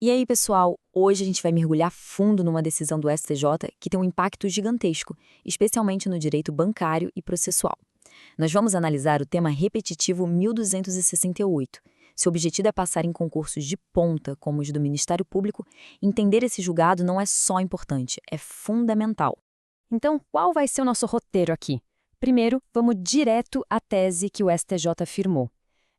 E aí, pessoal, hoje a gente vai mergulhar fundo numa decisão do STJ que tem um impacto gigantesco, especialmente no direito bancário e processual. Nós vamos analisar o tema repetitivo 1268. Seu objetivo é passar em concursos de ponta, como os do Ministério Público. Entender esse julgado não é só importante, é fundamental. Então, qual vai ser o nosso roteiro aqui? Primeiro, vamos direto à tese que o STJ afirmou.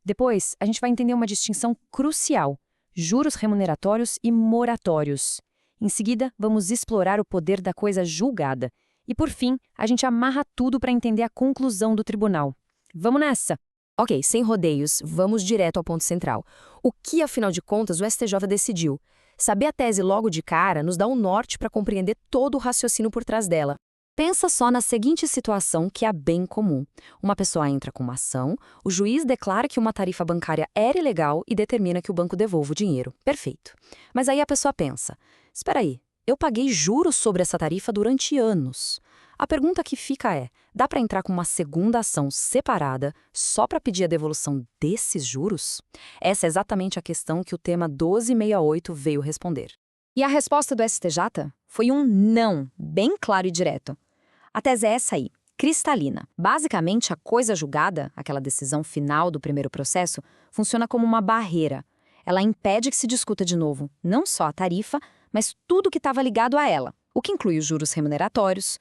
Depois, a gente vai entender uma distinção crucial: juros remuneratórios e moratórios. Em seguida, vamos explorar o poder da coisa julgada. E, por fim, a gente amarra tudo para entender a conclusão do tribunal. Vamos nessa! Ok, sem rodeios, vamos direto ao ponto central. O que, afinal de contas, o STJ decidiu? Saber a tese logo de cara nos dá um norte para compreender todo o raciocínio por trás dela. Pensa só na seguinte situação que é bem comum. Uma pessoa entra com uma ação, o juiz declara que uma tarifa bancária era ilegal e determina que o banco devolva o dinheiro. Perfeito. Mas aí a pessoa pensa, espera aí, eu paguei juros sobre essa tarifa durante anos. A pergunta que fica é, dá para entrar com uma segunda ação separada só para pedir a devolução desses juros? Essa é exatamente a questão que o tema 1268 veio responder. E a resposta do STJ foi um não, bem claro e direto. A tese é essa aí, cristalina. Basicamente, a coisa julgada, aquela decisão final do primeiro processo, funciona como uma barreira. Ela impede que se discuta de novo, não só a tarifa, mas tudo que estava ligado a ela, o que inclui os juros remuneratórios.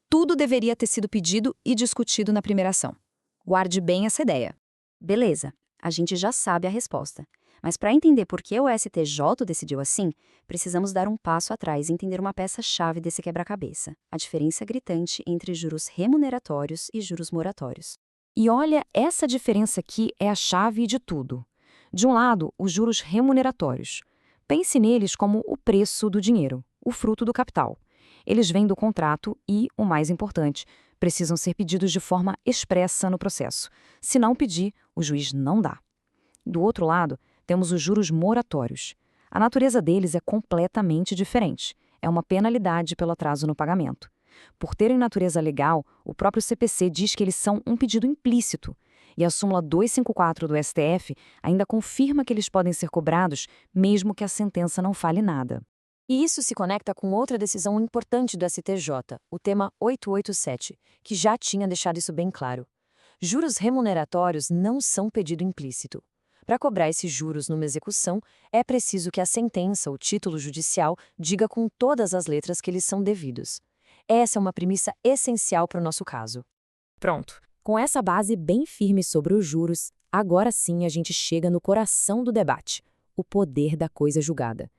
Tudo deveria ter sido pedido e discutido na primeira ação. Guarde bem essa ideia. Beleza, a gente já sabe a resposta. Mas para entender por que o STJ decidiu assim, precisamos dar um passo atrás e entender uma peça-chave desse quebra-cabeça, a diferença gritante entre juros remuneratórios e juros moratórios. E olha, essa diferença aqui é a chave de tudo. De um lado, os juros remuneratórios. Pense neles como o preço do dinheiro, o fruto do capital. Eles vêm do contrato e, o mais importante, precisam ser pedidos de forma expressa no processo. Se não pedir, o juiz não dá. Do outro lado, temos os juros moratórios. A natureza deles é completamente diferente. É uma penalidade pelo atraso no pagamento. Por terem natureza legal, o próprio CPC diz que eles são um pedido implícito. E a súmula 254 do STF ainda confirma que eles podem ser cobrados, mesmo que a sentença não fale nada. E isso se conecta com outra decisão importante do STJ, o tema 887, que já tinha deixado isso bem claro. Juros remuneratórios não são pedido implícito. Para cobrar esses juros numa execução, é preciso que a sentença ou título judicial diga com todas as letras que eles são devidos. Essa é uma premissa essencial para o nosso caso. Pronto. Com essa base bem firme sobre os juros, agora sim a gente chega no coração do debate, o poder da coisa julgada.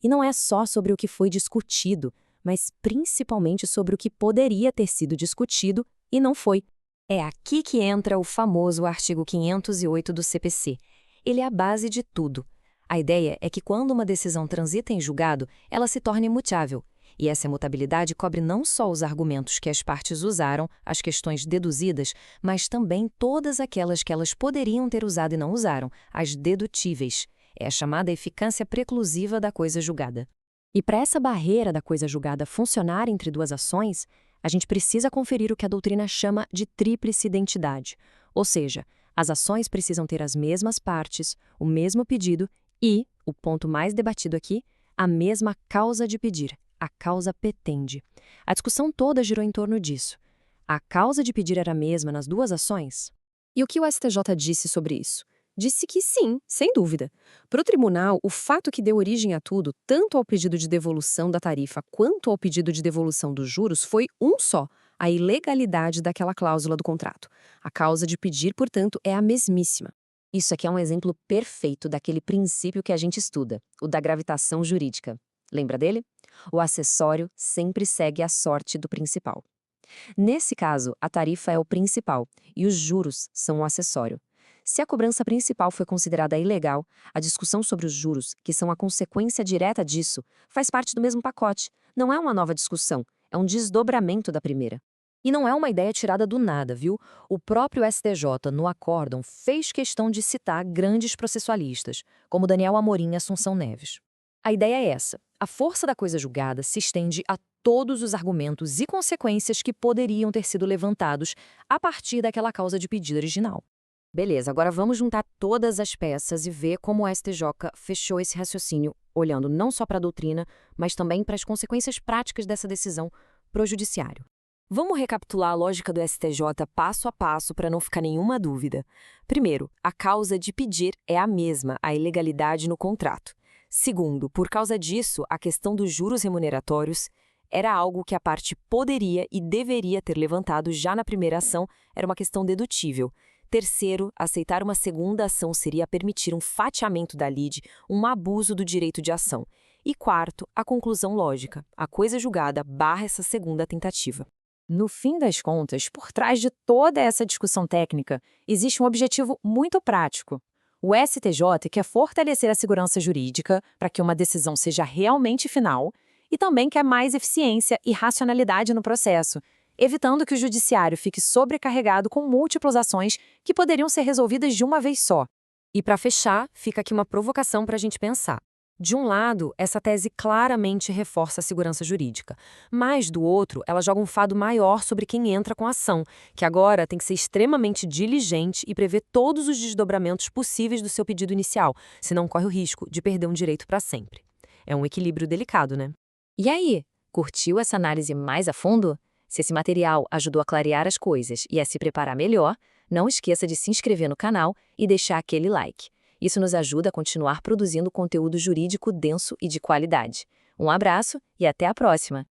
E não é só sobre o que foi discutido, mas principalmente sobre o que poderia ter sido discutido e não foi. É aqui que entra o famoso artigo 508 do CPC. Ele é a base de tudo. A ideia é que quando uma decisão transita em julgado, ela se torne imutável. E essa imutabilidade cobre não só os argumentos que as partes usaram, as questões deduzidas, mas também todas aquelas que elas poderiam ter usado e não usaram, as dedutíveis. É a chamada eficácia preclusiva da coisa julgada. E para essa barreira da coisa julgada funcionar entre duas ações, a gente precisa conferir o que a doutrina chama de tríplice identidade. Ou seja, as ações precisam ter as mesmas partes, o mesmo pedido e, o ponto mais debatido aqui, a mesma causa de pedir, a causa petende. A discussão toda girou em torno disso. A causa de pedir era a mesma nas duas ações? E o que o STJ disse sobre isso? Disse que sim, sem dúvida. Para o tribunal, o fato que deu origem a tudo, tanto ao pedido de devolução da tarifa quanto ao pedido de devolução dos juros, foi um só: a ilegalidade daquela cláusula do contrato. A causa de pedir, portanto, é a mesmíssima. Isso aqui é um exemplo perfeito daquele princípio que a gente estuda, o da gravitação jurídica. Lembra dele? O acessório sempre segue a sorte do principal. Nesse caso, a tarifa é o principal e os juros são o acessório. Se a cobrança principal foi considerada ilegal, a discussão sobre os juros, que são a consequência direta disso, faz parte do mesmo pacote. Não é uma nova discussão, é um desdobramento da primeira. E não é uma ideia tirada do nada, viu? O próprio STJ, no acórdão, fez questão de citar grandes processualistas, como Daniel Amorim e Assunção Neves. A ideia é essa: a força da coisa julgada se estende a todos os argumentos e consequências que poderiam ter sido levantados a partir daquela causa de pedido original. Beleza, agora vamos juntar todas as peças e ver como o STJ fechou esse raciocínio, olhando não só para a doutrina, mas também para as consequências práticas dessa decisão para o judiciário. Vamos recapitular a lógica do STJ passo a passo para não ficar nenhuma dúvida. Primeiro, a causa de pedir é a mesma, a ilegalidade no contrato. Segundo, por causa disso, a questão dos juros remuneratórios era algo que a parte poderia e deveria ter levantado já na primeira ação, era uma questão dedutível. Terceiro, aceitar uma segunda ação seria permitir um fatiamento da lide, um abuso do direito de ação. E quarto, a conclusão lógica, a coisa julgada barra essa segunda tentativa. No fim das contas, por trás de toda essa discussão técnica, existe um objetivo muito prático. O STJ quer fortalecer a segurança jurídica para que uma decisão seja realmente final e também quer mais eficiência e racionalidade no processo, evitando que o judiciário fique sobrecarregado com múltiplas ações que poderiam ser resolvidas de uma vez só. E para fechar, fica aqui uma provocação para a gente pensar. De um lado, essa tese claramente reforça a segurança jurídica, mas do outro, ela joga um fardo maior sobre quem entra com a ação, que agora tem que ser extremamente diligente e prever todos os desdobramentos possíveis do seu pedido inicial, senão corre o risco de perder um direito para sempre. É um equilíbrio delicado, né? E aí, curtiu essa análise mais a fundo? Se esse material ajudou a clarear as coisas e a se preparar melhor, não esqueça de se inscrever no canal e deixar aquele like. Isso nos ajuda a continuar produzindo conteúdo jurídico denso e de qualidade. Um abraço e até a próxima!